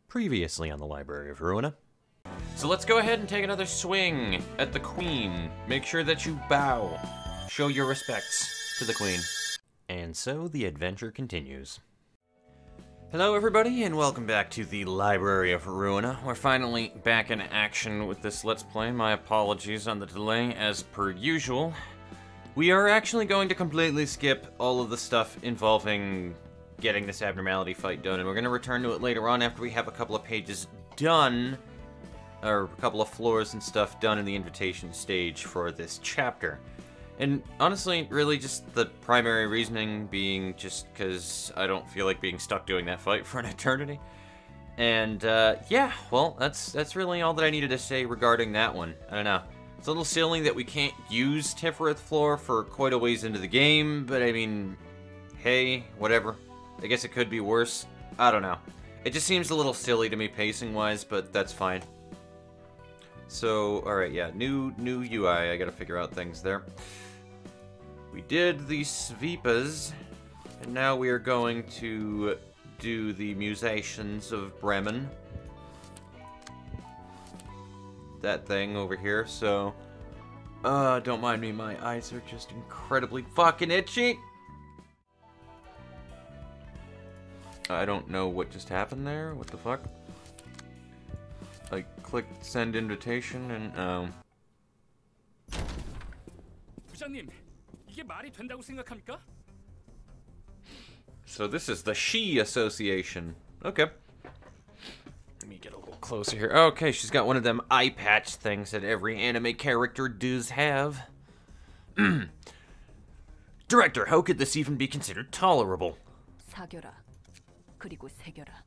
Previously on the Library of Ruina. So let's go ahead and take another swing at the Queen. Make sure that you bow. Show your respects to the Queen. And so the adventure continues. Hello everybody, and welcome back to the Library of Ruina. We're finally back in action with this Let's Play. My apologies on the delay, as per usual. We are actually going to completely skip all of the stuff involving getting this abnormality fight done, and we're going to return to it later on after we have a couple of pages done, or a couple of floors and stuff done in the invitation stage for this chapter. And honestly, really just the primary reasoning being just because I don't feel like being stuck doing that fight for an eternity. And yeah, well, that's really all that I needed to say regarding that one. I don't know. It's a little silly that we can't use Tiferet Floor for quite a ways into the game, but I mean, hey, whatever. I guess it could be worse. I don't know. It just seems a little silly to me pacing-wise, but that's fine. So, alright, yeah, new UI. I gotta figure out things there. We did the Svipas, and now we are going to do the Musations of Bremen. That thing over here, so... don't mind me, my eyes are just incredibly fucking itchy! I don't know what just happened there. What the fuck? I clicked send invitation and 부장님, 이게 말이 된다고 생각합니까? So this is the She Association. Okay. Let me get a little closer here. Okay, she's got one of them eye patch things that every anime character does have. Director, how could this even be considered tolerable? 사겨라. 그리고 새겨라.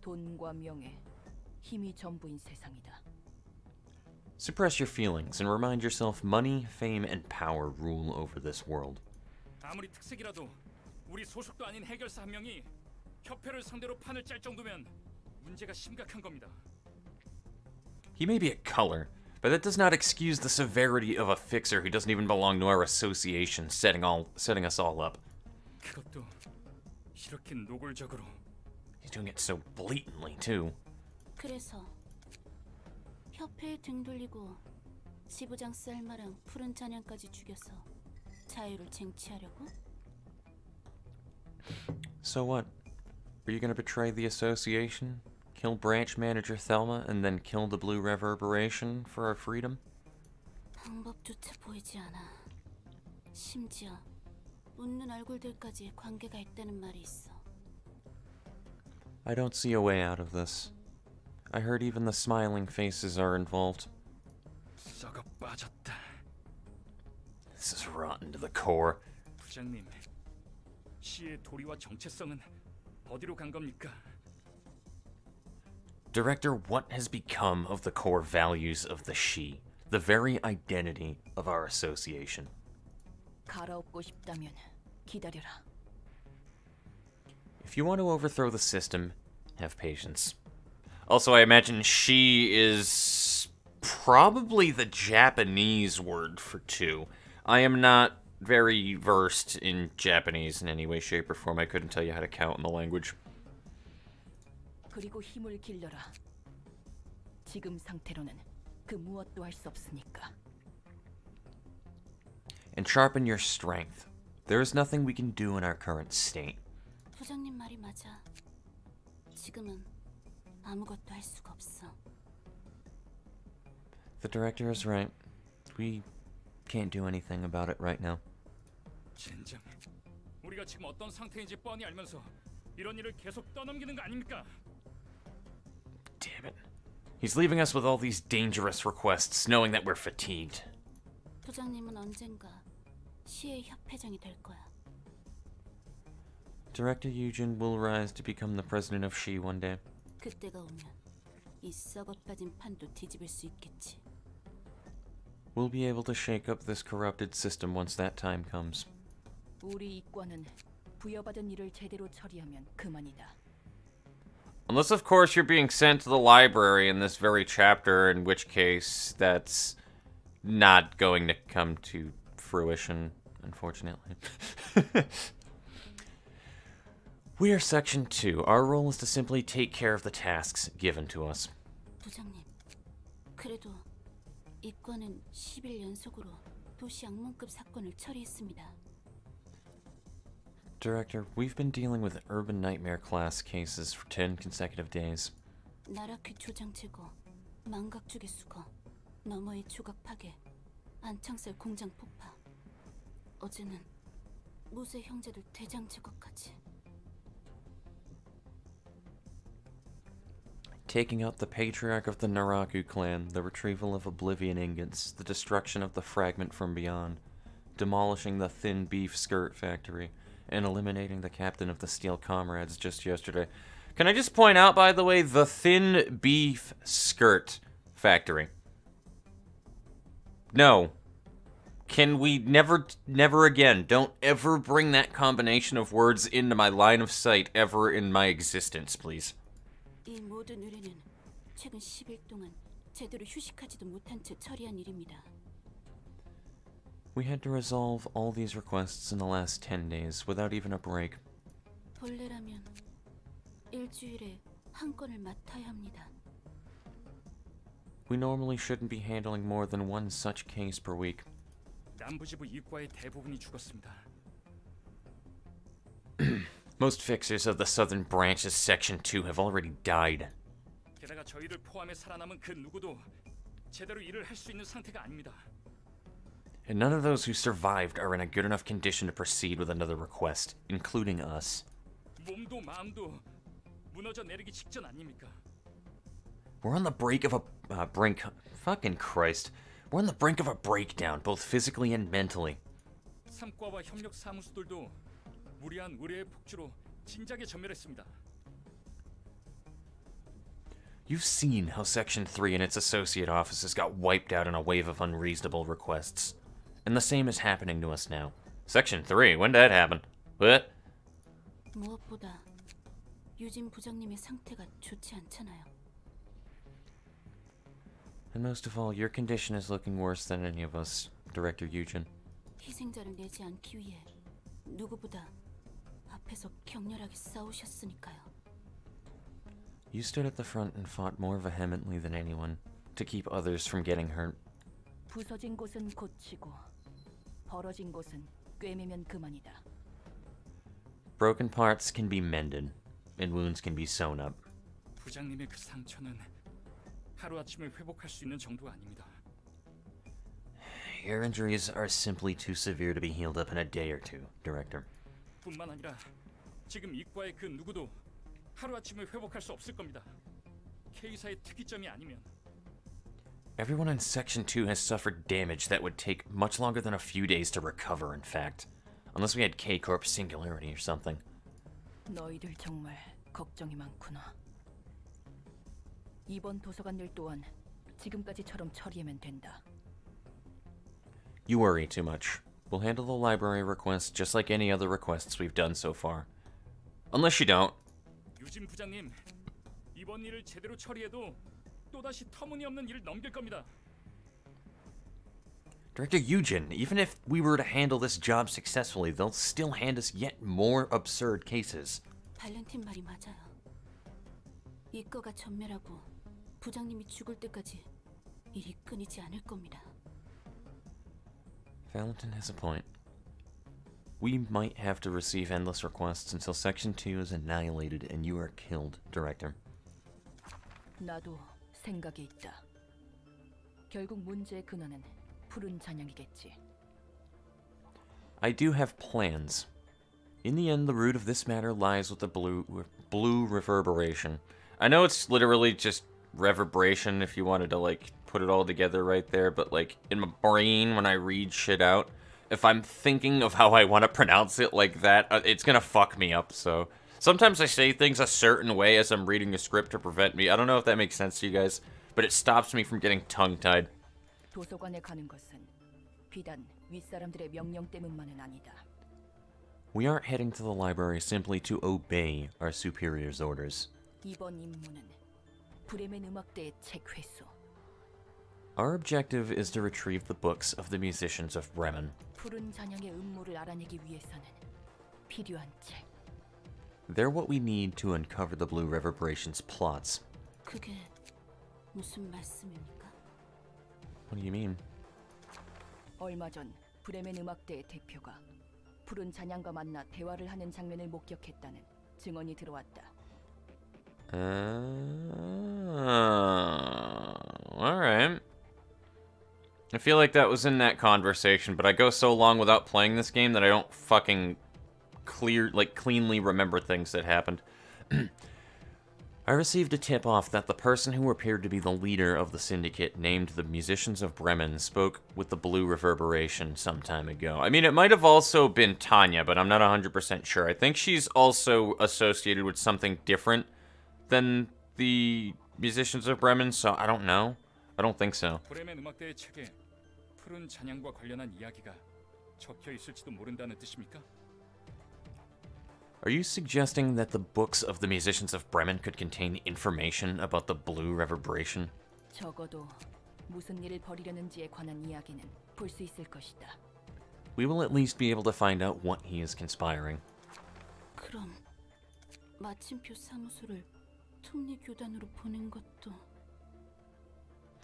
돈과 명예, 힘이 전부인 세상이다. Suppress your feelings and remind yourself money, fame, and power rule over this world. 아무리 특색이라도 우리 소속도 아닌 해결사 한 명이 협회를 상대로 판을 짤 정도면 문제가 심각한 겁니다. He may be a color, but that does not excuse the severity of a fixer who doesn't even belong to our association, setting us all up. 그것도 이렇게 노골적으로. He's doing it so blatantly, too. 그래서 협회에 등 돌리고 지부장 셀마랑 푸른 찬양까지 죽여서 자유를 쟁취하려고? So what? Are you gonna betray the association? Kill branch manager Thelma and then kill the blue reverberation for our freedom? 방법조차 보이지 않아. 심지어 웃는 얼굴들까지 관계가 있다는 말이 있어. I don't see a way out of this. I heard even the smiling faces are involved. 썩어 빠졌다. This is rotten to the core. 부장님, 시의 도리와 정체성은 어디로 간 겁니까? Director, what has become of the core values of the She, the very identity of our association? 갈아엎고 싶다면 기다려라. If you want to overthrow the system, have patience. Also, I imagine She is probably the Japanese word for two. I am not very versed in Japanese in any way, shape, or form. I couldn't tell you how to count in the language. 그리고 힘을 길러라. 지금 상태로는 그 무엇도 할 수 없으니까. And sharpen your strength. There is nothing we can do in our current state. 부장님 말이 맞아. 지금은 아무것도 할 수가 없어. The director is right. We can't do anything about it right now. 젠장, 우리가 지금 어떤 상태인지 뻔히 알면서 이런 일을 계속 떠넘기는 거 아닙니까? Damn it. He's leaving us with all these dangerous requests, knowing that we're fatigued. 부장님은 언젠가 시의 협회장이 될 거야. Director Eugen will rise to become the president of She one day. 그때가 오면 이 썩어 빠진 판도 뒤집을 수 있겠지. We'll be able to shake up this corrupted system once that time comes. 우리 이과는 부여받은 일을 제대로 처리하면 그만이다. Unless, of course, you're being sent to the library in this very chapter, in which case that's not going to come to fruition, unfortunately. We are Section 2. Our role is to simply take care of the tasks given to us. 부장님, 그래도 이과는 10일 연속으로 도시 악몽급 사건을 처리했습니다. Director, we've been dealing with urban nightmare class cases for 10 consecutive days. 나라퀴 조장 제거, 망각주기 수거, 너머의 조각 파괴, 안창살 공장 폭파. 어제는 무쇠 형제들 대장 제거까지. Taking out the patriarch of the Naraku clan, the retrieval of Oblivion ingots, the destruction of the fragment from beyond, demolishing the thin beef skirt factory, and eliminating the captain of the Steel Comrades just yesterday. Can I just point out, by the way, the thin beef skirt factory? No. Can we never again, don't ever bring that combination of words into my line of sight ever in my existence, please. 이 모든 의뢰는 최근 10일 동안 제대로 휴식하지도 못한 채 처리한 일입니다. We had to resolve all these requests in the last 10 days without even a break. 본래라면 일주일에 한 건을 맡아야 합니다. We normally shouldn't be handling more than one such case per week. 남부지부 이과의 대부분이 죽었습니다. Most fixers of the southern branch's Section 2 have already died. 게다가 저희를 포함해 살아남은 그 누구도 제대로 일을 할 수 있는 상태가 아닙니다. And none of those who survived are in a good enough condition to proceed with another request, including us. 몸도 마음도 무너져 내리기 직전 아닙니까? We're on the brink of a brink. Fucking Christ. We're on the brink of a breakdown, both physically and mentally. 삼과와 협력 사무소들도 무리한 의뢰의 폭주로 진작에 전멸했습니다. You've seen how Section 3 and its associate offices got wiped out in a wave of unreasonable requests. And the same is happening to us now. Section 3? When did that happen? What? 무엇보다 유진 부장님의 상태가 좋지 않잖아요. And most of all, your condition is looking worse than any of us, Director Eugen. 희생자를 내지 않기 위해 누구보다 앞에서 격렬하게 싸우셨으니까요. You stood at the front and fought more vehemently than anyone to keep others from getting hurt. 부서진 곳은 고치고 벌어진 곳은 꿰매면 그만이다. Broken parts can be mended, and wounds can be sewn up. 부장님의 그 상처는 하루아침에 회복할 수 있는 정도가 아닙니다. Your injuries are simply too severe to be healed up in a day or two, Director. 뿐만 아니라 지금 이과의 그 누구도 하루아침에 회복할 수 없을 겁니다. K사의 특이점이 아니면. Everyone in Section 2 has suffered damage that would take much longer than a few days to recover, in fact. Unless we had K-Corp Singularity or something. 너희들 정말 걱정이 많구나. 이번 도서관 일 또한 지금까지처럼 처리하면 된다. You worry too much. We'll handle the library request just like any other requests we've done so far. Unless you don't. 유진 부장님, 이번 일을 제대로 처리해도 또다시 터무니없는 일을 넘길 겁니다. Director Eugen, even if we were to handle this job successfully, they'll still hand us yet more absurd cases. 발렌틴 말이 맞아요. 이과가 전멸하고 부장님이 죽을 때까지 일이 끊이지 않을 겁니다. Valentin has a point. We might have to receive endless requests until Section 2 is annihilated and you are killed, Director. 나도 생각이 있다. 결국 문제의 근원은 푸른 잔향이겠지. I do have plans. In the end, the root of this matter lies with the blue reverberation. I know it's literally just reverberation if you wanted to, like, put it all together right there, but, like, in my brain, when I read shit out, if I'm thinking of how I want to pronounce it like that, it's gonna fuck me up, so... Sometimes I say things a certain way as I'm reading a script to prevent me. I don't know if that makes sense to you guys, but it stops me from getting tongue-tied. 도서관에 가는 것은 비단 윗사람들의 명령 때문만은 아니다. We aren't heading to the library simply to obey our superior's orders. 이번 임무는 브레멘 음악대의 책 회수. Our objective is to retrieve the books of the musicians of Bremen. 푸른 잔향의 음모를 알아내기 위해서는 필요한 책. They're what we need to uncover the Blue Reverberation's plots. 그게 무슨 말씀입니까? What do you mean? 얼마 전 브레멘 음악대의 대표가 푸른 잔향과 만나 대화를 하는 장면을 목격했다는 증언이 들어왔다. Alright. I feel like that was in that conversation, but I go so long without playing this game that I don't fucking cleanly remember things that happened. I received a tip-off that the person who appeared to be the leader of the syndicate named the Musicians of Bremen spoke with the Blue Reverberation some time ago. I mean, it might have also been Tanya, but I'm not 100% sure. I think she's also associated with something different than the Musicians of Bremen, so I don't know. I don't think so. 브레멘 음악대의 책에 푸른 잔향과 관련한 이야기가 적혀 있을지도 모른다는 뜻입니까? Are you suggesting that the books of the Musicians of Bremen could contain information about the Blue Reverberation? 적어도 무슨 일을 벌이려는지에 관한 이야기는 볼 수 있을 것이다. We will at least be able to find out what he is conspiring. 그럼 마침표 사무소를 톱니 교단으로 보낸 것도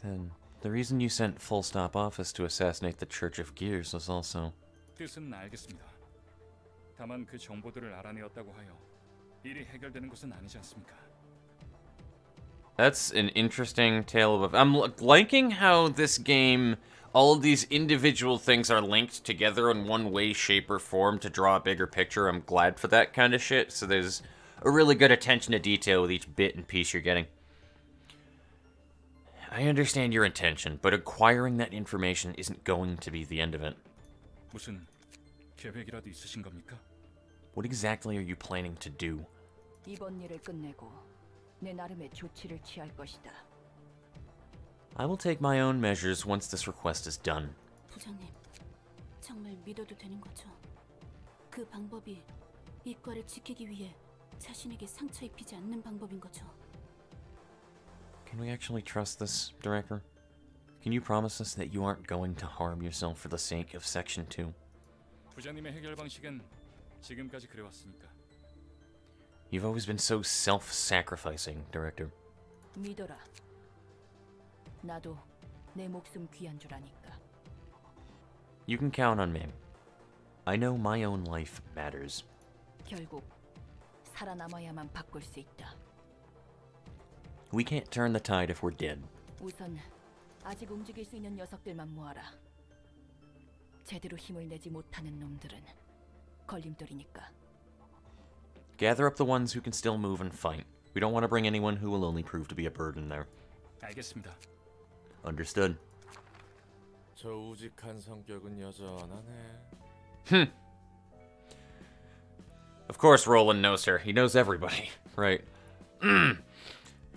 Then, the reason you sent Full Stop Office to assassinate the Church of Gears was also... 뜻은 알겠습니다. 다만 그 정보들을 알아내었다고 하여 일이 해결되는 것은 아니지 않습니까? That's an interesting tale of... I'm liking how this game, all of these individual things are linked together in one way, shape, or form to draw a bigger picture. I'm glad for that kind of shit, so there's a really good attention to detail with each bit and piece you're getting. I understand your intention, but acquiring that information isn't going to be the end of it. 무슨 계획이라도 있으신 겁니까? What exactly are you planning to do? 이번 일을 끝내고 내 나름의 조치를 취할 것이다. I will take my own measures once this request is done. 부장님, 정말 믿어도 되는 거죠? 그 방법이 이과를 지키기 위해 자신에게 상처 입히지 않는 방법인 거죠? Can we actually trust this, Director? Can you promise us that you aren't going to harm yourself for the sake of Section 2? 부장님의 해결 방식은 지금까지 그래왔으니까. You've always been so self-sacrificing, Director. 믿어라. 나도 내 목숨 귀한 줄 아니까. You can count on me. I know my own life matters. 결국 살아남아야만 바꿀 수 있다. We can't turn the tide if we're dead. 우선 아직 움직일 수 있는 녀석들만 모아라. 제대로 힘을 내지 못하는 놈들은 걸림돌이니까. Gather up the ones who can still move and fight. We don't want to bring anyone who will only prove to be a burden there. 알겠습니다. Understood. 저 우직한 성격은 여전하네. Of course Roland knows her. He knows everybody. Right.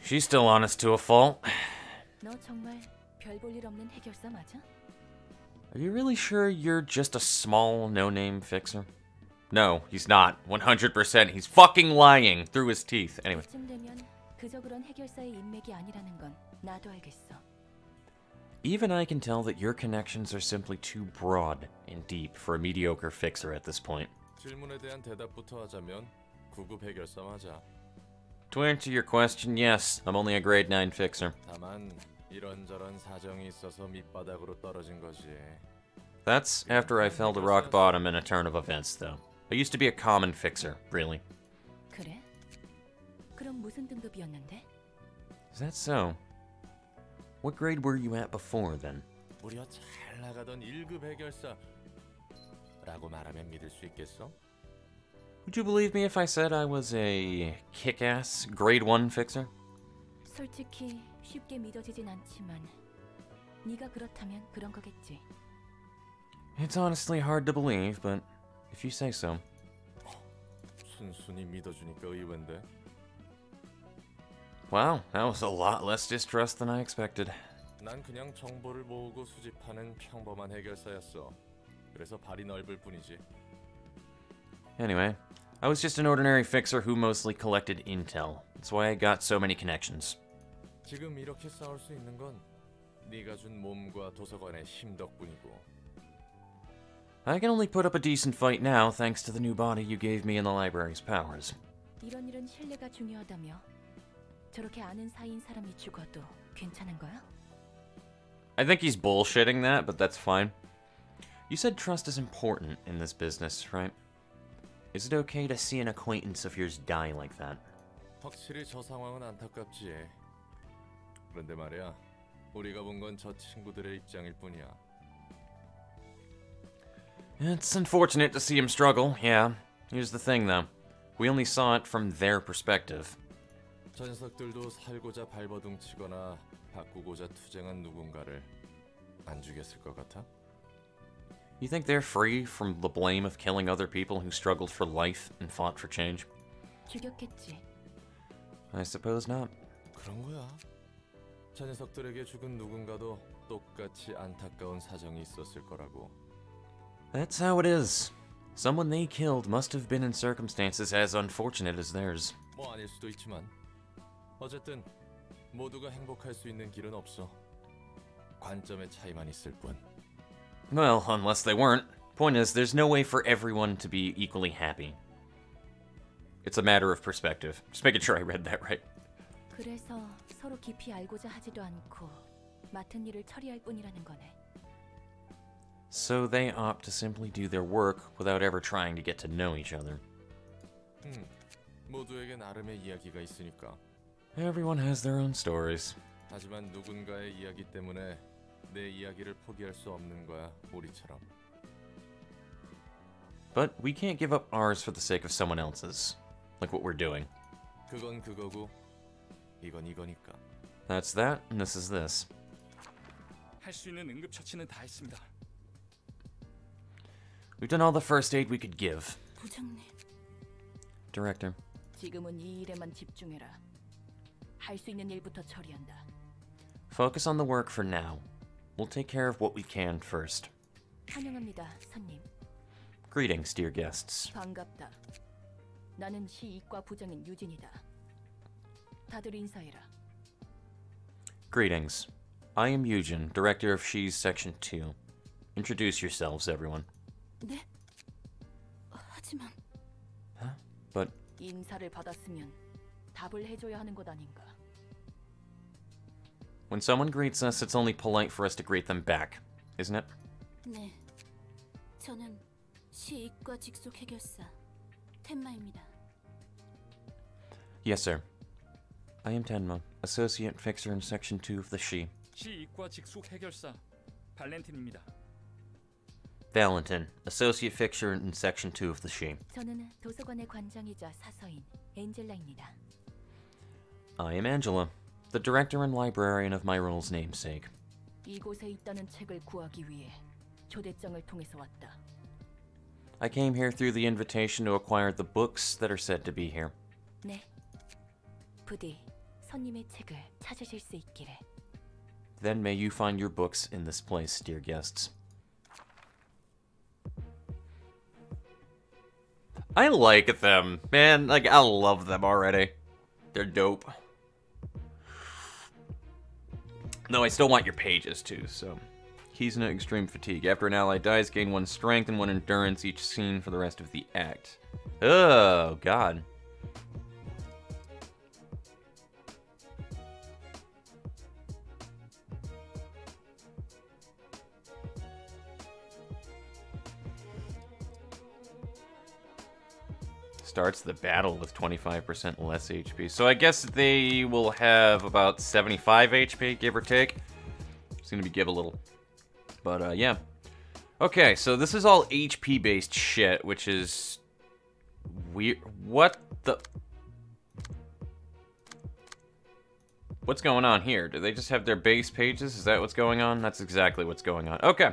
She's still honest to a fault. 너 정말 별 볼 일 없는 해결사 맞아? Are you really sure you're just a small, no-name fixer? No, he's not. 100%. He's fucking lying through his teeth. Anyway. 이쯤 되면 그저 그런 해결사의 인맥이 아니라는 건 나도 알겠어. Even I can tell that your connections are simply too broad and deep for a mediocre fixer at this point. 질문에 대한 대답부터 하자면 9급 해결사 맞아. To answer your question, yes, I'm only a grade 9 fixer. 다만 이런저런 사정이 있어서 밑바닥으로 떨어진 거지. That's after I fell to rock bottom in a turn of events, though. I used to be a common fixer, really. 그래? 그럼 무슨 등급이었는데? Is that so? What grade were you at before, then? 무려 잘 나가던 1급 해결사라고 말하면 믿을 수 있겠어? Would you believe me if I said I was a kick-ass grade 1 fixer? 솔직히 쉽게 믿어지진 않지만 네가 그렇다면 그런 거겠지. It's honestly hard to believe, but if you say so. 순순히 믿어주니까 의외인데. Wow, that was a lot less distrust than I expected. 난 그냥 정보를 모으고 수집하는 평범한 해결사였어. 그래서 발이 넓을 뿐이지. Anyway, I was just an ordinary fixer who mostly collected intel. That's why I got so many connections. 지금 이렇게 싸울 수 있는 건 네가 준 몸과 도서관의 힘 덕분이고. I can only put up a decent fight now thanks to the new body you gave me and the library's powers. 이런 일은 신뢰가 중요하다며. 저렇게 아는 사이인 사람이 죽어도 괜찮은 거야? I think he's bullshitting that, but that's fine. You said trust is important in this business, right? Is it okay to see an acquaintance of yours die like that? 확실히 저 상황은 안타깝지. 그런데 말이야, 우리가 본 건 저 친구들의 입장일 뿐이야. It's unfortunate to see him struggle, yeah. Here's the thing, though. We only saw it from their perspective. 저 녀석들도 살고자 발버둥 치거나 바꾸고자 투쟁한 누군가를 안 죽였을 것 같아? You think they're free from the blame of killing other people who struggled for life and fought for change? 죽였겠지. I suppose not. 그런 거야. 저 녀석들에게 죽은 누군가도 똑같이 안타까운 사정이 있었을 거라고. That's how it is. Someone they killed must have been in circumstances as unfortunate as theirs. 뭐 아닐 수도 있지만 어쨌든 모두가 행복할 수 있는 길은 없어. 관점의 차이만 있을 뿐. Well, unless they weren't. Point is, there's no way for everyone to be equally happy. It's a matter of perspective. Just making sure I read that right. 그래서 서로 깊이 알고자 하지도 않고 맡은 일을 처리할 뿐이라는 거네. So they opt to simply do their work without ever trying to get to know each other. 모두에게 나름의 이야기가 있으니까. Everyone has their own stories. 하지만 누군가의 이야기 때문에 내 이야기를 포기할 수 없는 거야, 우리처럼. But we can't give up ours for the sake of someone else's. Like what we're doing. 그건 그거고 이건 이거니까. That's that, and this is this. 할 수 있는 응급처치는 다 했습니다. We've done all the first aid we could give. 부장님. Director. 지금은 이 일에만 집중해라. 할 수 있는 일부터 처리한다. Focus on the work for now. We'll take care of what we can first. 환영합니다, 손님. Greetings, dear guests. 반갑다. 나는 시이과 부장인 유진이다. 다들 인사해라. Greetings. I am Eugen, director of She's Section 2. Introduce yourselves, everyone. 네? 하지만 Huh? But 인사를 받았으면 답을 해줘야 하는 것 아닌가. when someone greets us, it's only polite for us to greet them back, isn't it? 네. 저는 시이과 직속 해결사 텐마입니다. Yes, sir. I am Tenma, associate fixer in Section 2 of the She. 시이과 직속 해결사 발렌틴입니다. Valentin, associate fixer in Section 2 of the She. 저는 도서관의 관장이자 사서인 엔젤라입니다. I am Angela, the director and librarian of my role's namesake. 이곳에 있다는 책을 구하기 위해 초대장을 통해서 왔다. I came here through the invitation to acquire the books that are said to be here. 네. 부디 손님의 책을 찾으실 수 있기를. Then may you find your books in this place, dear guests. I like them, man. Like, I love them already. They're dope. No, I still want your pages, too, so... Keys into extreme fatigue. After an ally dies, gain 1 strength and 1 endurance each scene for the rest of the act. Oh, God. Starts the battle with 25% less HP. So I guess they will have about 75 HP, give or take. It's gonna be give a little. But, yeah. Okay, so this is all HP-based shit, which is... weird. What the... What's going on here? Do they just have their base pages? Is that what's going on? That's exactly what's going on. Okay.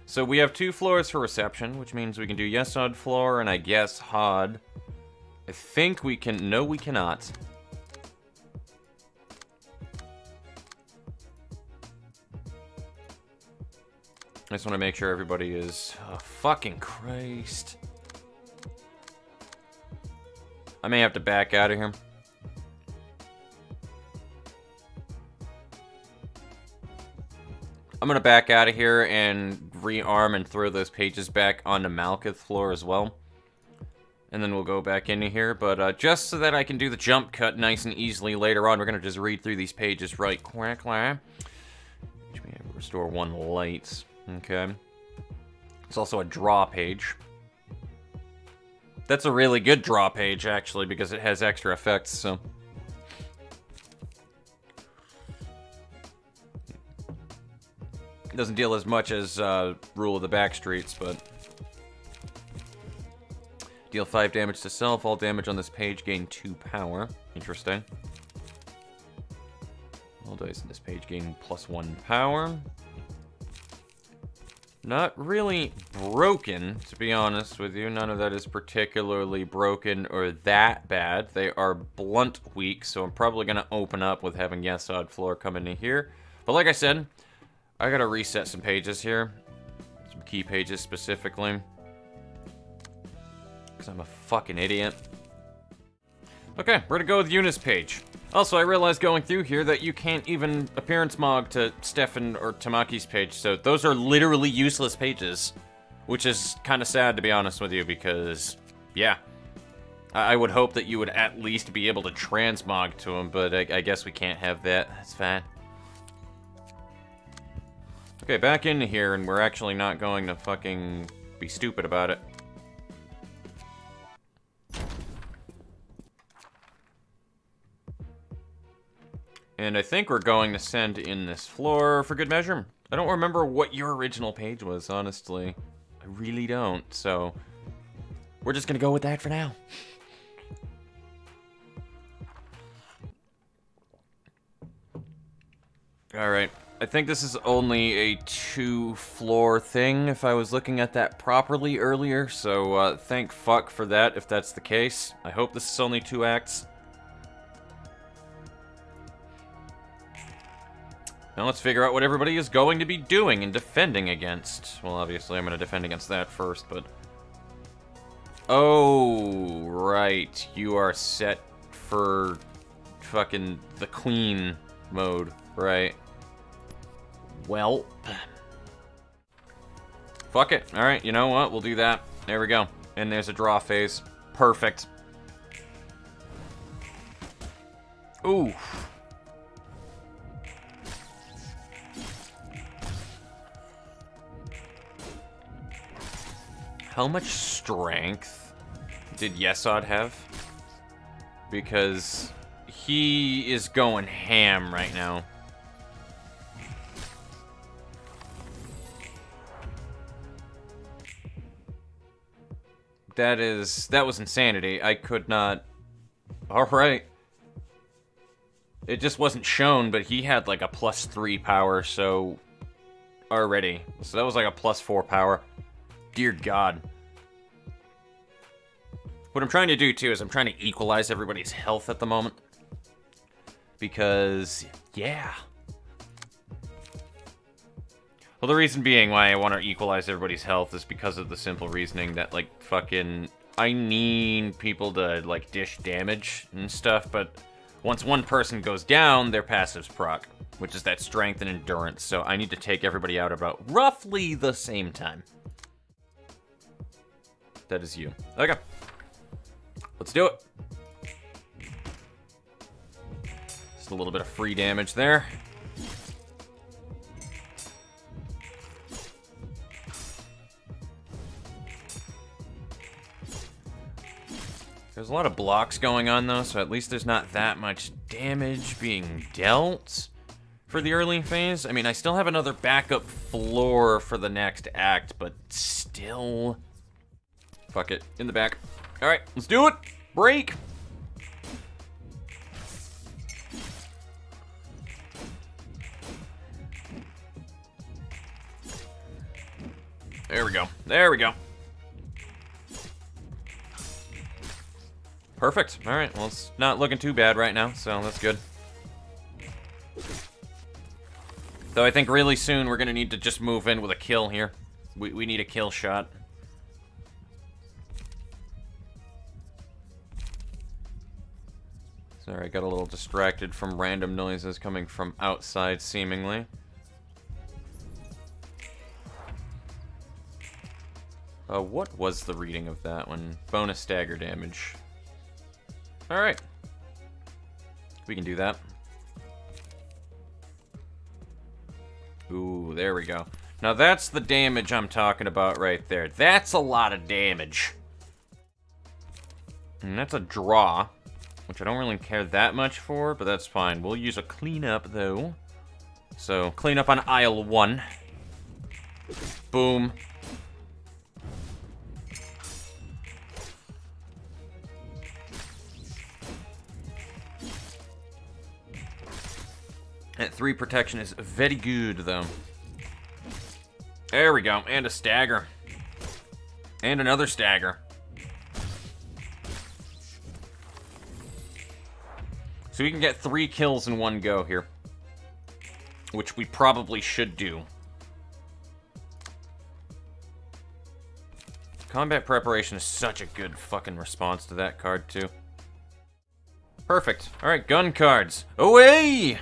So we have 2 floors for reception, which means we can do yes Hod floor and I guess Hod. I think we can... No, we cannot. I just want to make sure everybody is... Oh, fucking Christ. I may have to back out of here. I'm gonna back out of here and rearm and throw those pages back onto Malkuth floor as well. and then we'll go back into here. But just so that I can do the jump cut nice and easily later on, we're going to just read through these pages right quickly. Restore 1 light. Okay. It's also a draw page. That's a really good draw page, actually, because it has extra effects, so... It doesn't deal as much as Rule of the Backstreets, but... Deal 5 damage to self. All damage on this page gain 2 power. Interesting. All dice on this page gain +1 power. Not really broken, to be honest with you. None of that is particularly broken or that bad. They are blunt weak, so I'm probably going to open up with having Yesod Floor come into here. But like I said, I got to reset some pages here. Some key pages specifically. Because I'm a fucking idiot. Okay, we're going to go with Yuna's page. Also, I realized going through here that you can't even appearance mog to Stefan or Tamaki's page, so those are literally useless pages. Which is kind of sad, to be honest with you, because, yeah. I would hope that you would at least be able to transmog to them, but I guess we can't have that. That's fine. Okay, back into here, and we're actually not going to fucking be stupid about it. And I think we're going to send in this floor for good measure. I don't remember what your original page was, honestly. I really don't, so... We're just gonna go with that for now. Alright, I think this is only a 2-floor thing, if I was looking at that properly earlier, so thank fuck for that, if that's the case. I hope this is only 2 acts. Now let's figure out what everybody is going to be doing and defending against. Well, obviously I'm going to defend against that first, but... Oh, right. You are set for fucking the Queen mode, right? Well... Fuck it. Alright, you know what? We'll do that. There we go. And there's a draw phase. Perfect. Ooh. How much strength did Yesod have? Because he is going ham right now. That was insanity. I could not... Alright. It just wasn't shown, but he had like a +3 power, so... Already. So that was like a +4 power. Dear God. What I'm trying to do, too, is I'm trying to equalize everybody's health at the moment. Because, yeah. Well, the reason being why I want to equalize everybody's health is because of the simple reasoning that, like, fucking... I need people to, like, dish damage and stuff, but once one person goes down, their passives proc, which is that strength and endurance, so I need to take everybody out about roughly the same time. That is you. Okay. Let's do it. Just a little bit of free damage there. There's a lot of blocks going on, though, so at least there's not that much damage being dealt for the early phase. I mean, I still have another backup floor for the next act, but still... Fuck it. In the back. Alright, let's do it! Break! There we go. There we go. Perfect. Alright, well, it's not looking too bad right now, so that's good. Though I think really soon we're gonna need to just move in with a kill here. We need a kill shot. Sorry, I got a little distracted from random noises coming from outside, seemingly. What was the reading of that one? Bonus stagger damage. Alright. We can do that. Ooh, there we go. Now that's the damage I'm talking about right there. That's a lot of damage. And that's a draw, which I don't really care that much for, but that's fine. We'll use a cleanup, though. So, cleanup on aisle 1. Boom. That 3 protection is very good, though. There we go. And a stagger. And another stagger. So we can get 3 kills in one go here. Which we probably should do. Combat preparation is such a good fucking response to that card, too. Perfect. Alright, gun cards. Away!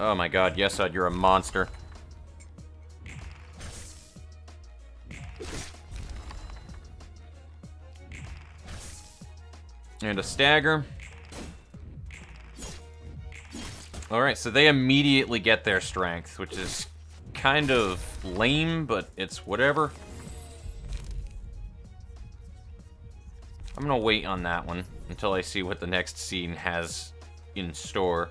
Oh my god, yes, you're a monster. And a stagger. Alright, so they immediately get their strength, which is kind of lame, but it's whatever. I'm gonna wait on that one until I see what the next scene has in store.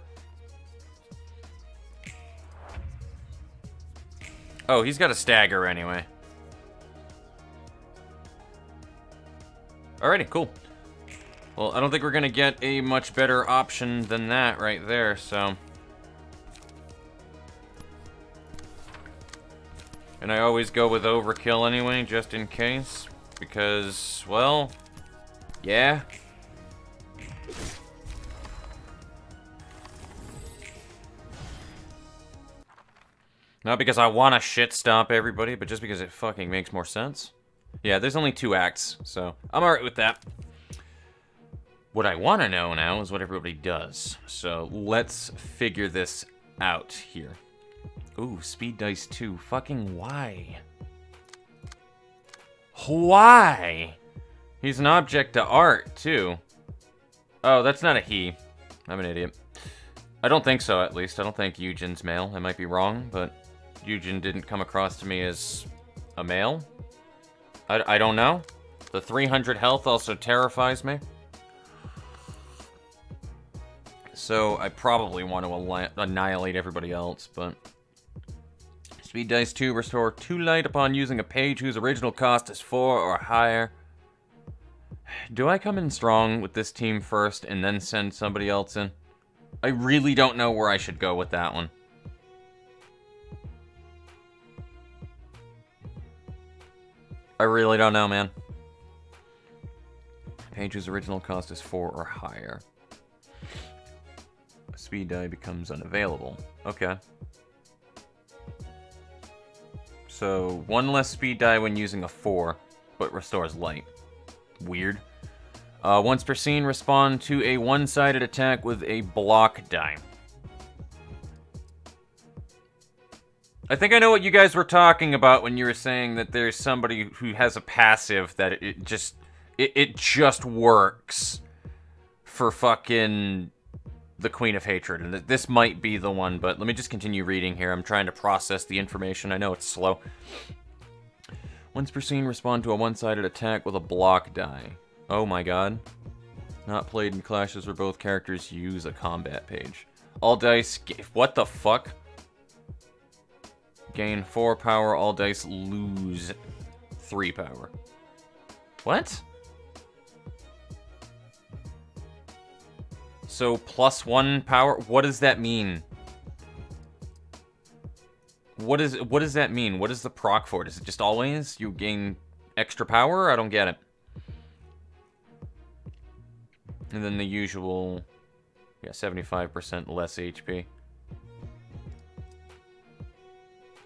Oh, he's got a stagger anyway. Alrighty, cool. Well, I don't think we're gonna get a much better option than that right there, so... And I always go with overkill anyway, just in case. Because, well... yeah. Not because I want to shit stomp everybody, but just because it fucking makes more sense. Yeah, there's only 2 acts, so I'm alright with that. What I want to know now is what everybody does. So let's figure this out here. Ooh, speed dice 2. Fucking why? Why? He's an object to art, too. Oh, that's not a he. I'm an idiot. I don't think so, at least. I don't think Eugen's male. I might be wrong, but Eugen didn't come across to me as a male. I don't know. The 300 health also terrifies me. So I probably want to annihilate everybody else, but... Speed dice 2, restore 2 light upon using a page whose original cost is 4 or higher. Do I come in strong with this team first and then send somebody else in? I really don't know where I should go with that one. I really don't know, man. Page whose original cost is 4 or higher. A speed die becomes unavailable. Okay. So, 1 less speed die when using a 4, but restores light. Weird. Once per scene, respond to a one-sided attack with a block die. I think I know what you guys were talking about when you were saying that there's somebody who has a passive that it just works for fucking the Queen of Hatred. And this might be the one, but let me just continue reading here. I'm trying to process the information. I know it's slow. Once per scene, respond to a one-sided attack with a block die. Oh my god. Not played in clashes where both characters use a combat page. All dice... what the fuck? Gain 4 power, all dice lose 3 power. What? So, +1 power? What does that mean? What does that mean? What is the proc for it? Is it just always you gain extra power? I don't get it. And then the usual, yeah, 75% less HP.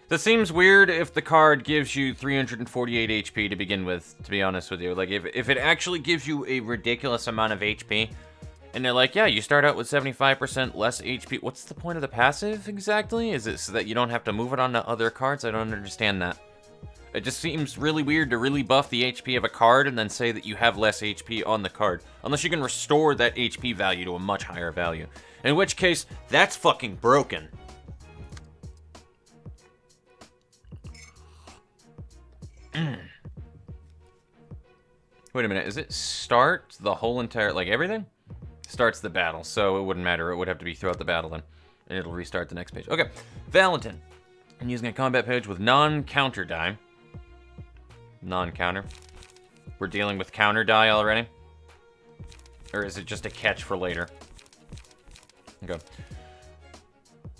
That seems weird if the card gives you 348 HP to begin with, to be honest with you. Like, if it actually gives you a ridiculous amount of HP, and they're like, yeah, you start out with 75% less HP. What's the point of the passive, exactly? Is it so that you don't have to move it onto other cards? I don't understand that. It just seems really weird to really buff the HP of a card and then say that you have less HP on the card. Unless you can restore that HP value to a much higher value. In which case, that's fucking broken. Wait a minute, is it start the whole entire, like everything? Starts the battle, so it wouldn't matter. It would have to be throughout the battle then. And it'll restart the next page. Okay, Valentin. I'm using a combat page with non-counter die. Non-counter. We're dealing with counter die already? Or is it just a catch for later? Okay.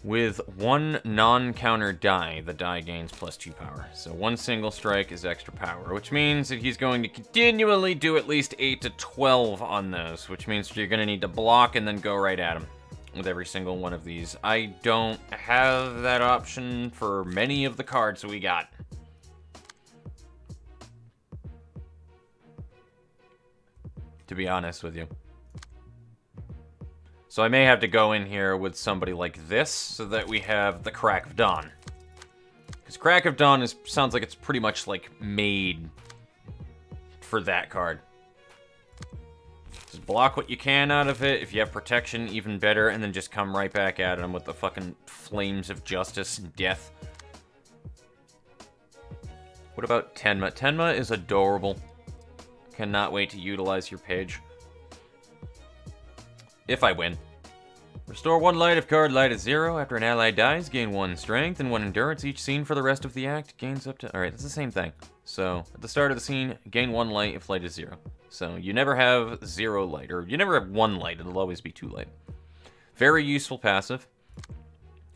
With one non-counter die, the die gains +2 power. So one single strike is extra power, which means that he's going to continually do at least 8 to 12 on those, which means you're going to need to block and then go right at him with every single one of these. I don't have that option for many of the cards we got. To be honest with you. So I may have to go in here with somebody like this, so that we have the Crack of Dawn. Because Crack of Dawn sounds like it's pretty much like made for that card. Just block what you can out of it. If you have protection, even better, and then just come right back at him with the fucking Flames of Justice and Death. What about Tenma? Tenma is adorable. Cannot wait to utilize your page. If I win. Restore 1 light if card light is 0. After an ally dies, gain 1 strength and 1 endurance each scene for the rest of the act. Gains up to... Alright, that's the same thing. So, at the start of the scene, gain 1 light if light is 0. So, you never have 0 light, or you never have 1 light. It'll always be 2 light. Very useful passive.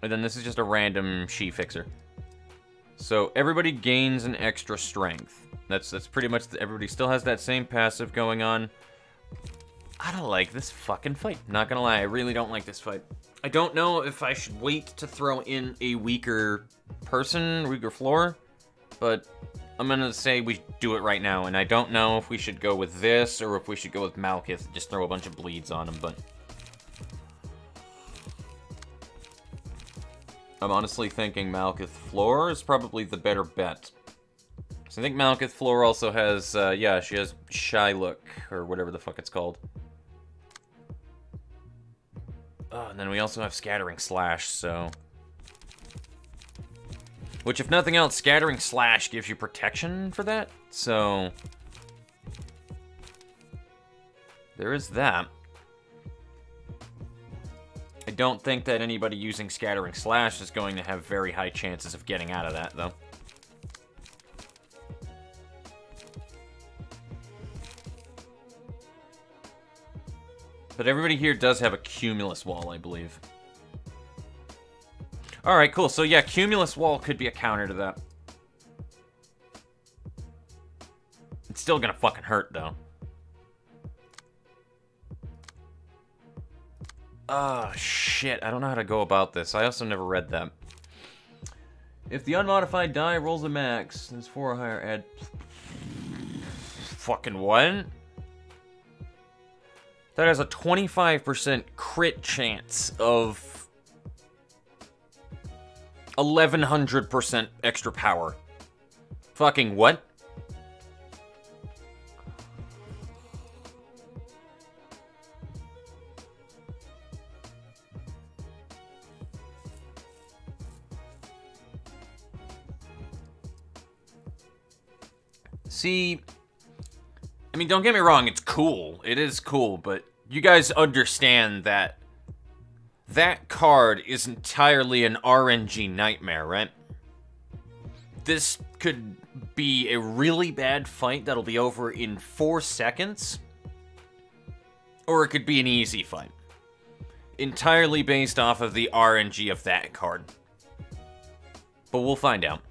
And then this is just a random she fixer. So, everybody gains an extra strength. That's pretty much... Everybody still has that same passive going on. I don't like this fucking fight. Not gonna lie, I really don't like this fight. I don't know if I should wait to throw in a weaker person, weaker floor, but I'm gonna say we do it right now, and I don't know if we should go with this or if we should go with Malkuth and just throw a bunch of bleeds on him, but... I'm honestly thinking Malkuth floor is probably the better bet. So I think Malkuth floor also has, yeah, she has Shy Look, or whatever the fuck it's called. Oh, and then we also have Scattering Slash, so... Which, if nothing else, Scattering Slash gives you protection for that, so... There is that. I don't think that anybody using Scattering Slash is going to have very high chances of getting out of that, though. But everybody here does have a Cumulus Wall, I believe. Alright, cool. So yeah, Cumulus Wall could be a counter to that. It's still gonna fucking hurt, though. Oh, shit. I don't know how to go about this. I also never read that. If the unmodified die rolls a max, then it's 4 or higher, add... Fucking what? That has a 25% crit chance of 1100% extra power. Fucking what? See, I mean, don't get me wrong, it's cool. It is cool, but you guys understand that that card is entirely an RNG nightmare, right? This could be a really bad fight that'll be over in 4 seconds, or it could be an easy fight. Entirely based off of the RNG of that card. But we'll find out.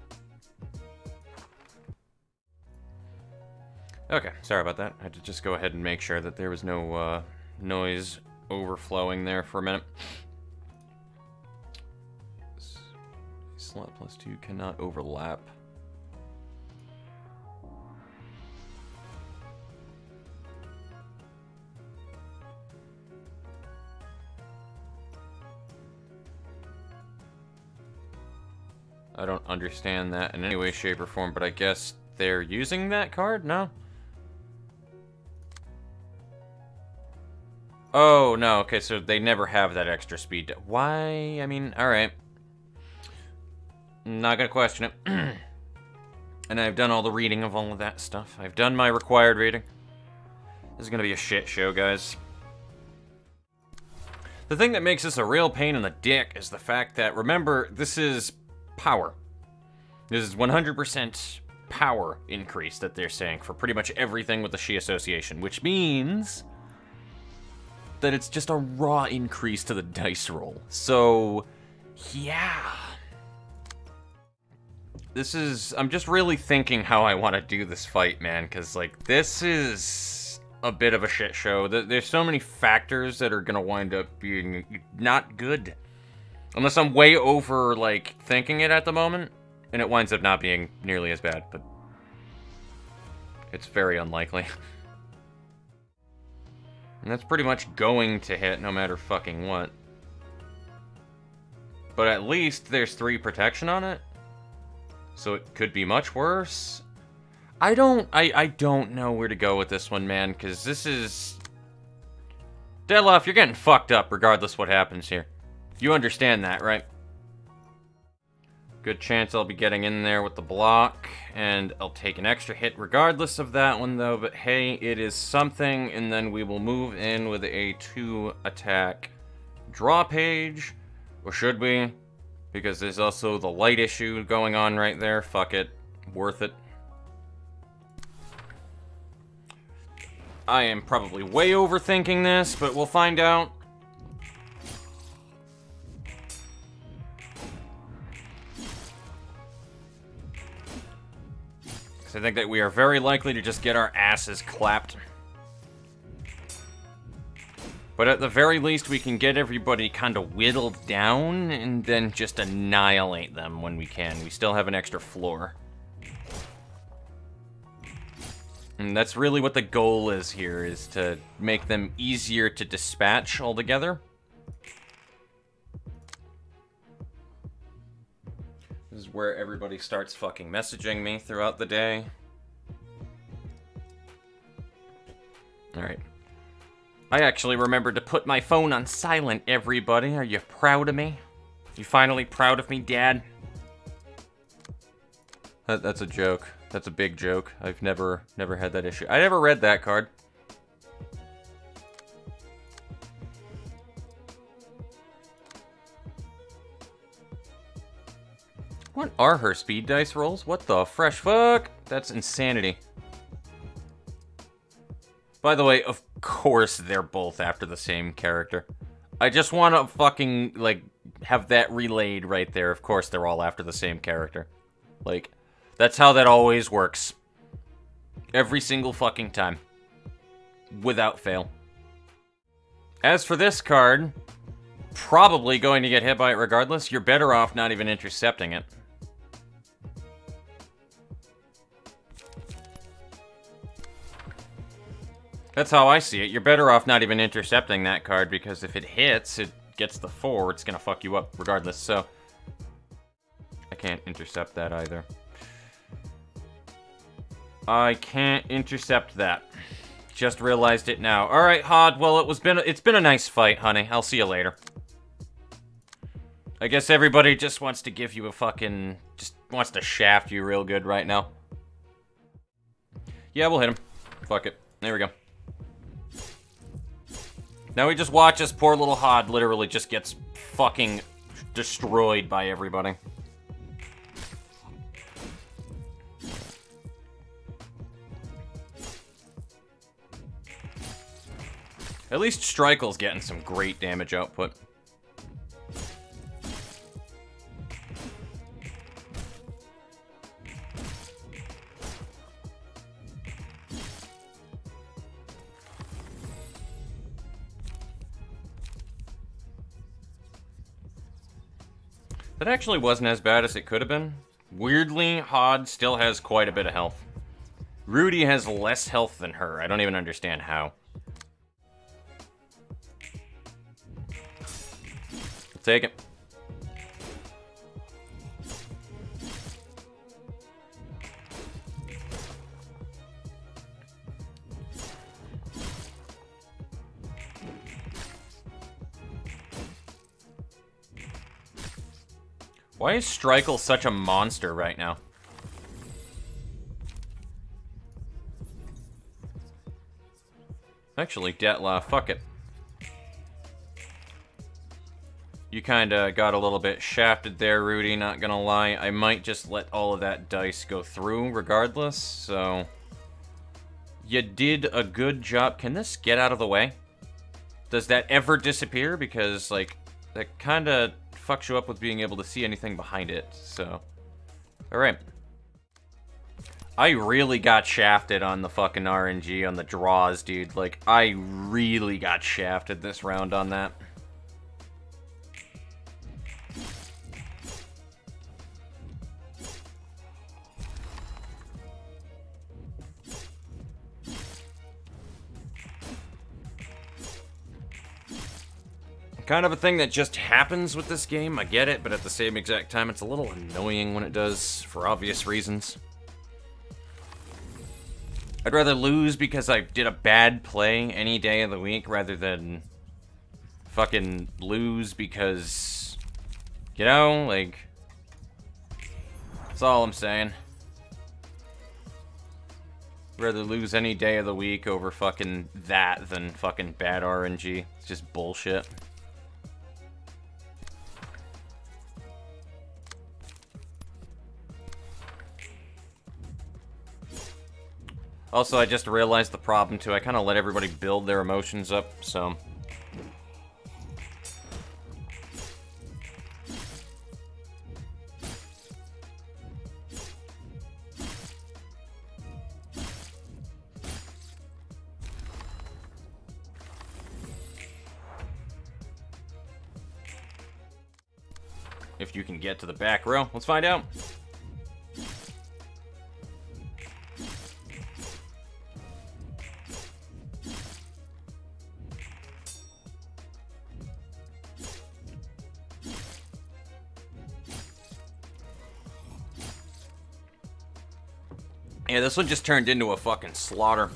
Okay, sorry about that. I had to just go ahead and make sure that there was no noise overflowing there for a minute. Slot +2 cannot overlap. I don't understand that in any way, shape, or form, but I guess they're using that card? No? Oh, no, okay, so they never have that extra speed. Why? I mean, alright. Not gonna question it. And I've done all the reading of all of that stuff. I've done my required reading. This is gonna be a shit show, guys. The thing that makes this a real pain in the dick is the fact that, remember, this is power. This is 100% power increase that they're saying for pretty much everything with the Shi association, which means that it's just a raw increase to the dice roll. So, yeah. I'm just really thinking how I want to do this fight, man, because, like, this is a bit of a shit show. There's so many factors that are gonna wind up being not good. Unless I'm way over, like, thinking it at the moment, and it winds up not being nearly as bad, but it's very unlikely. And that's pretty much going to hit no matter fucking what. But at least there's 3 protection on it. So it could be much worse. I don't know where to go with this one, man, because this is... Deadloff, you're getting fucked up regardless what happens here. You understand that, right? Good chance I'll be getting in there with the block, and I'll take an extra hit regardless of that one, though, but hey, it is something, and then we will move in with a 2-attack draw page, or should we? Because there's also the light issue going on right there. Fuck it. Worth it. I am probably way overthinking this, but we'll find out. I think that we are very likely to just get our asses clapped. But at the very least, we can get everybody kind of whittled down and then just annihilate them when we can. We still have an extra floor. And that's really what the goal is here, is to make them easier to dispatch altogether. This is where everybody starts fucking messaging me throughout the day. Alright. I actually remembered to put my phone on silent, everybody. Are you proud of me? You finally proud of me, Dad? That's a joke. That's a big joke. I've never had that issue. I never read that card. What are her speed dice rolls? What the fresh fuck? That's insanity. By the way, of course they're both after the same character. I just want to fucking, like, have that relayed right there. Of course they're all after the same character. Like, that's how that always works. Every single fucking time. Without fail. As for this card, probably going to get hit by it regardless. You're better off not even intercepting it. That's how I see it. You're better off not even intercepting that card, because if it hits, it gets the 4, it's gonna fuck you up regardless, so... I can't intercept that either. I can't intercept that. Just realized it now. Alright, Hod, well, it's been a nice fight, honey. I'll see you later. I guess everybody just wants to give you a fucking... just wants to shaft you real good right now. Yeah, we'll hit him. Fuck it. There we go. Now we just watch this poor little Hod literally just gets fucking destroyed by everybody. At least Strikel's getting some great damage output. That actually wasn't as bad as it could have been. Weirdly, Hod still has quite a bit of health. Rudy has less health than her. I don't even understand how. Take it. Why is Strykel such a monster right now? Actually, Detla, fuck it. You kinda got a little bit shafted there, Rudy, not gonna lie. I might just let all of that dice go through regardless, so... You did a good job. Can this get out of the way? Does that ever disappear? Because, like, that kinda fucks you up with being able to see anything behind it, so... Alright. I really got shafted on the fucking RNG on the draws, dude. Like, I really got shafted this round on that. Kind of a thing that just happens with this game, I get it, but at the same exact time, it's a little annoying when it does, for obvious reasons. I'd rather lose because I did a bad play any day of the week, rather than fucking lose because, you know, like, that's all I'm saying. Rather lose any day of the week over fucking that than fucking bad RNG. It's just bullshit. Also, I just realized the problem, too. I kind of let everybody build their emotions up, so... If you can get to the back row, let's find out. Yeah, this one just turned into a fucking slaughter.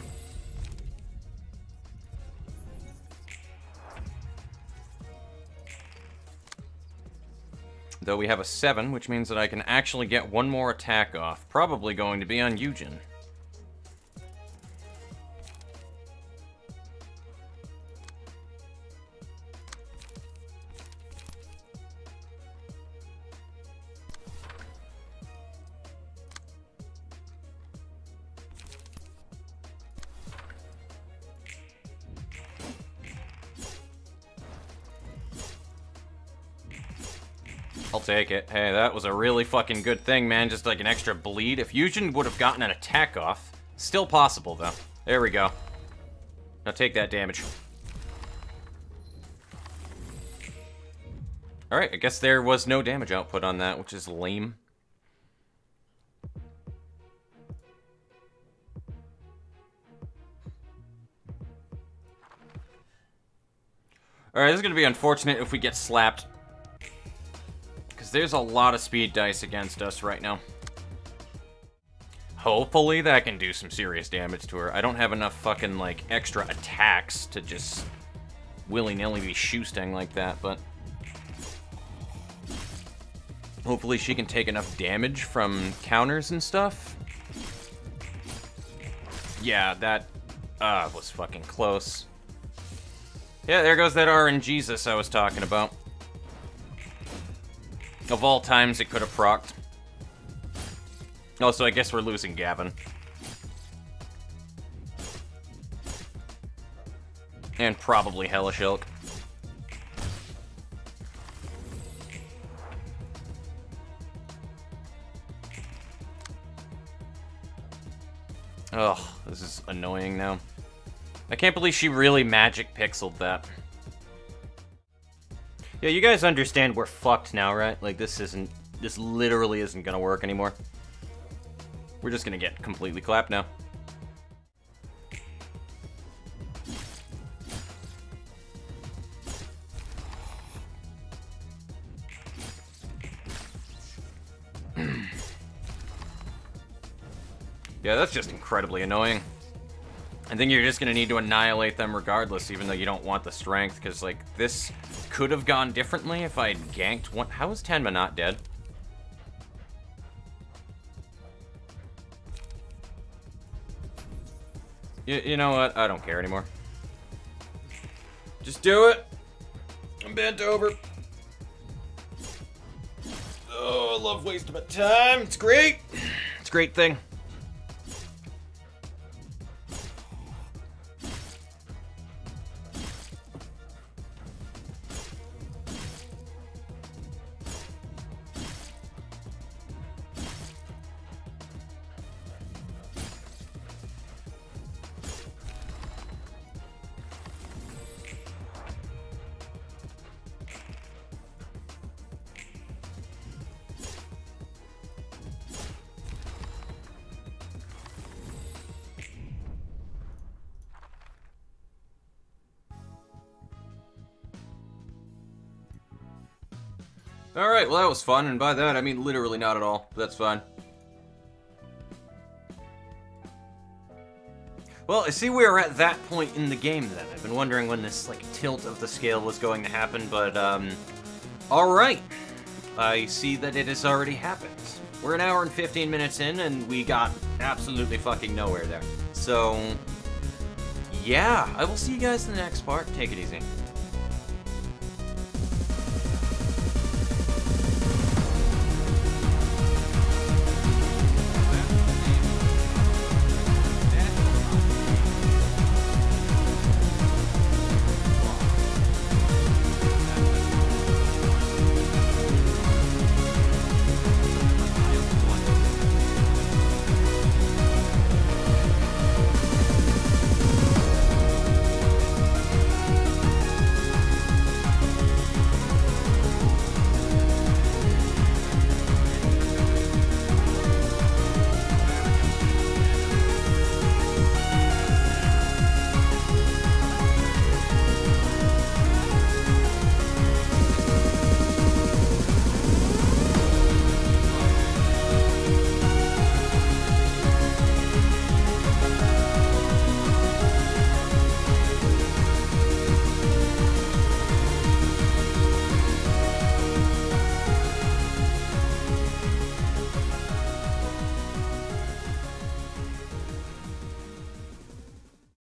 Though we have a 7, which means that I can actually get one more attack off. Probably going to be on Eugen. I'll take it. Hey, that was a really fucking good thing, man. Just like an extra bleed. If Eugen would have gotten an attack off, still possible, though. There we go. Now take that damage. Alright, I guess there was no damage output on that, which is lame. Alright, this is gonna be unfortunate if we get slapped. There's a lot of speed dice against us right now. Hopefully that can do some serious damage to her. I don't have enough fucking, like, extra attacks to just willy-nilly be shoosting like that, but... Hopefully she can take enough damage from counters and stuff. Yeah, that was fucking close. Yeah, there goes that RNGesus I was talking about. Of all times, it could have procced. Also, I guess we're losing Gavin. And probably Hellish Ilk. Ugh, this is annoying now. I can't believe she really magic pixeled that. Yeah, you guys understand we're fucked now, right? Like, this literally isn't gonna work anymore. We're just gonna get completely clapped now. Yeah, that's just incredibly annoying. I think you're just gonna need to annihilate them regardless, even though you don't want the strength, because, like, this could have gone differently if I had ganked one. How is Tenma not dead? You know what? I don't care anymore. Just do it. I'm bent over. Oh, I love wasting my time. It's great. It's a great thing. Alright, well that was fun, and by that I mean literally not at all. That's fine. Well, I see we're at that point in the game then. I've been wondering when this, like, tilt of the scale was going to happen, but, alright. I see that it has already happened. We're an hour and 15 minutes in, and we got absolutely fucking nowhere there. So, yeah, I will see you guys in the next part. Take it easy.